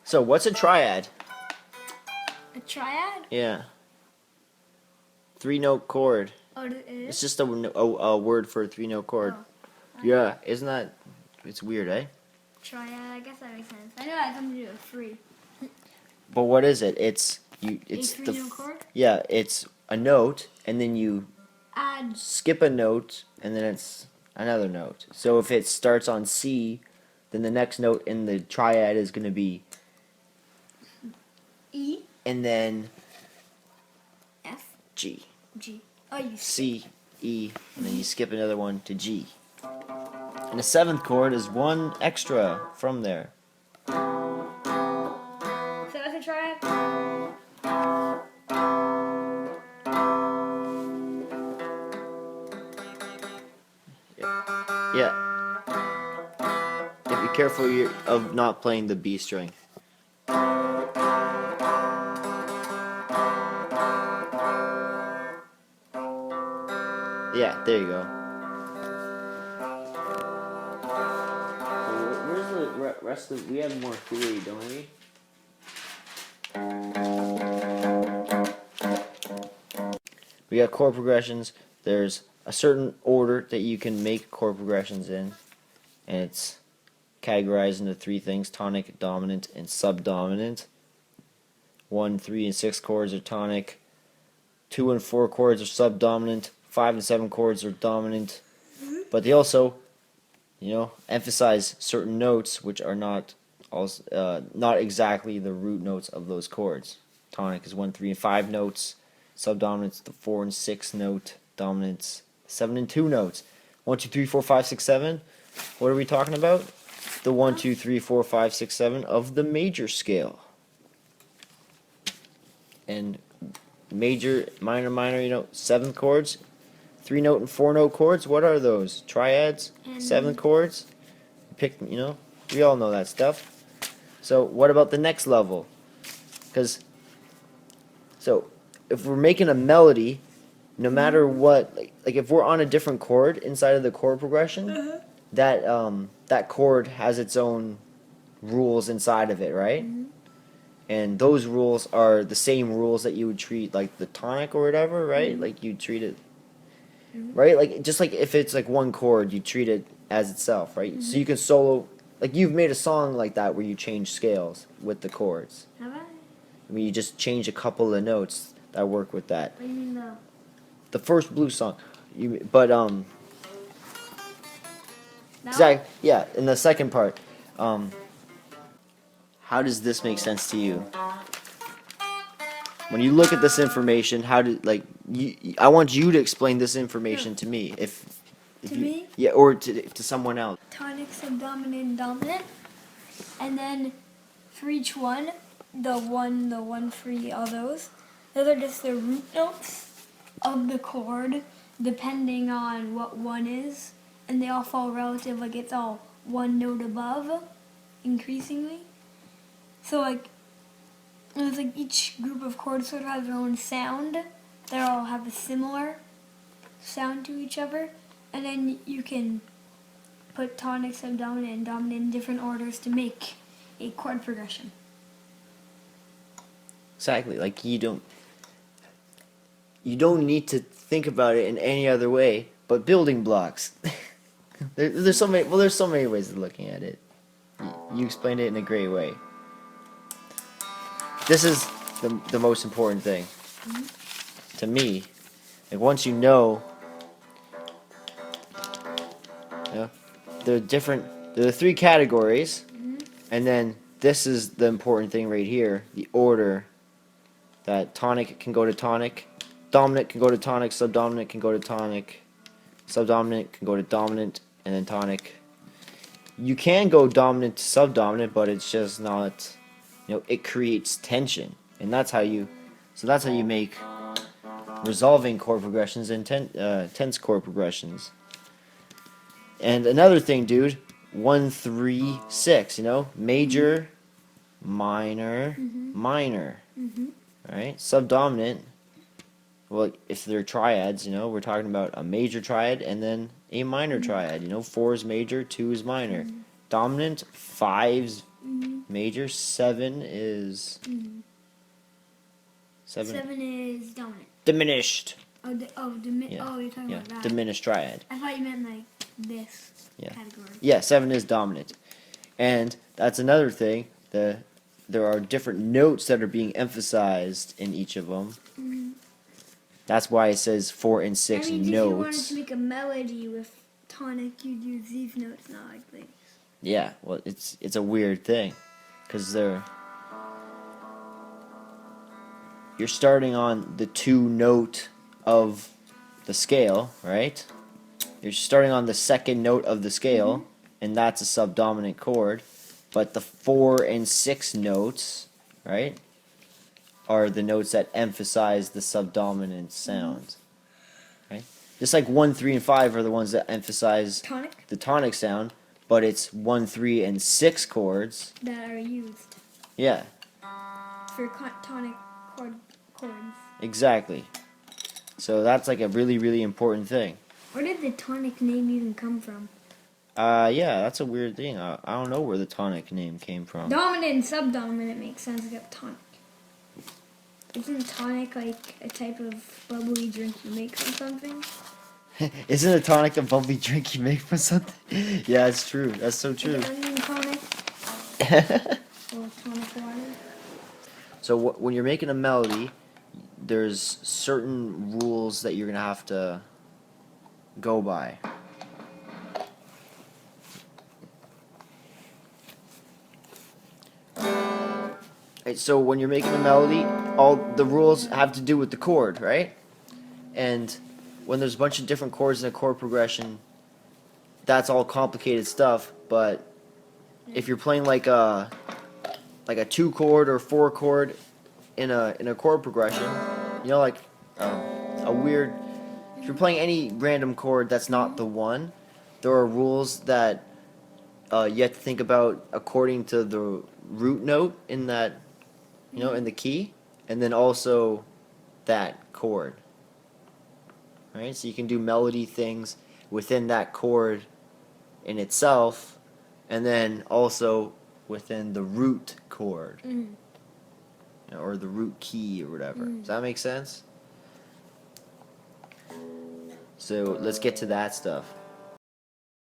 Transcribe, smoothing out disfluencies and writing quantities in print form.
So, what's a triad? A triad? Yeah. 3-note chord. Oh, it is? It's just a word for a 3-note chord. Oh. Yeah, isn't that... It's weird, eh? Triad, I guess that makes sense. I know it has something to do with free. But what is it? It's A three-note chord? Yeah, it's a note, and then you Add skip a note, and then it's another note. So if it starts on C, then the next note in the triad is going to be E, and then F, G. G. Oh, you C, E, and then you skip another one to G. And the 7th chord is one extra from there. So that's a triad? Yeah. Be careful of not playing the B string. Yeah, there you go. Where's the rest of... We have more theory, don't we? We got chord progressions. There's a certain order that you can make chord progressions in, and it's categorized into 3 things: tonic, dominant, and subdominant. 1, 3, and 6 chords are tonic. 2 and 4 chords are subdominant. 5 and 7 chords are dominant. But they also, emphasize certain notes which are not exactly the root notes of those chords. Tonic is 1, 3, and 5 notes. Subdominant's the 4 and 6 note. Dominant's 7 and 2 notes. 1, 2, 3, 4, 5, 6, 7. What are we talking about? The 1, 2, 3, 4, 5, 6, 7 of the major scale. And major, minor, minor, 7th chords. 3-note and 4-note chords. What are those? Triads? 7th chords? Pick, we all know that stuff. So what about the next level? So if we're making a melody, no matter what, like if we're on a different chord inside of the chord progression, that chord has its own rules inside of it, right? And those rules are the same rules that you would treat like the tonic or whatever, right? Like you treat it, right? Like just like if it's like one chord, you treat it as itself, right? So you can solo, like you've made a song like that where you change scales with the chords. Have I? I mean, you just change a couple of notes that work with that. What do you mean though? The first blues song, That exactly, yeah. In the second part, how does this make sense to you? When you look at this information, I want you to explain this information to me. To me? Yeah, or to someone else. Tonic, subdominant, dominant. And then for each one, the one, three, all those are just the root notes of the chord, depending on what one is. And they all fall relative, like it's all one note above, increasingly. So it's like each group of chords sort of has their own sound. They all have a similar sound to each other. And then you can put tonic, subdominant, and dominant in different orders to make a chord progression. Exactly. Like you don't need to think about it in any other way but building blocks. There's so many. Well, there's so many ways of looking at it. You explained it in a great way. This is the most important thing to me. Like once you know, there are 3 categories, and then this is the important thing right here: the order. That tonic can go to tonic, dominant can go to tonic, subdominant can go to tonic, subdominant can go to dominant, and then tonic. You can go dominant to subdominant, but it's just not, it creates tension, and that's how you make resolving chord progressions and tense chord progressions. And another thing, dude, 1, 3, 6, major, minor, minor. Alright, subdominant, well, if they're triads, we're talking about a major triad and then a minor triad. 4 is major, 2 is minor. Dominant, 5's major. 7 is seven. 7 is dominant. Diminished. Oh, Yeah. you're talking about that. Diminished triad. I thought you meant like this Yeah. category. Yeah, 7 is dominant. And that's another thing. There are different notes that are being emphasized in each of them. That's why it says 4 and 6 I mean, if you wanted notes. to make a melody with tonic, you'd use these notes, not like these. Yeah, well, it's a weird thing, because you're starting on the 2 note of the scale, right? You're starting on the 2nd note of the scale, and that's a subdominant chord. But the 4 and 6 notes, right, are the notes that emphasize the subdominant sound, right? Just like 1, 3, and 5 are the ones that emphasize Tonic the tonic sound, but it's 1, 3, and 6 chords. that are used Yeah, for tonic chords. exactly. So that's like a really, really important thing. Where did the tonic name even come from? Yeah, that's a weird thing. I don't know where the tonic name came from. Dominant and subdominant makes sense. You got tonic. Isn't tonic like a type of bubbly drink you make from something? Isn't a tonic a bubbly drink you make from something? Yeah, it's true. That's so true. Like onion tonic or tonic water. So when you're making a melody, there's certain rules that you're gonna have to go by. Right, so when you're making a melody, all the rules have to do with the chord, right? And when there's a bunch of different chords in a chord progression, that's all complicated stuff. But if you're playing like a 2 chord or 4 chord in a chord progression, you know, like a weird. If you're playing any random chord that's not the one, there are rules that you have to think about according to the root note in that, you know, in the key, and then also that chord. Right? So you can do melody things within that chord in itself, and then also within the root chord, you know, or the root key or whatever. Does that make sense? So let's get to that stuff.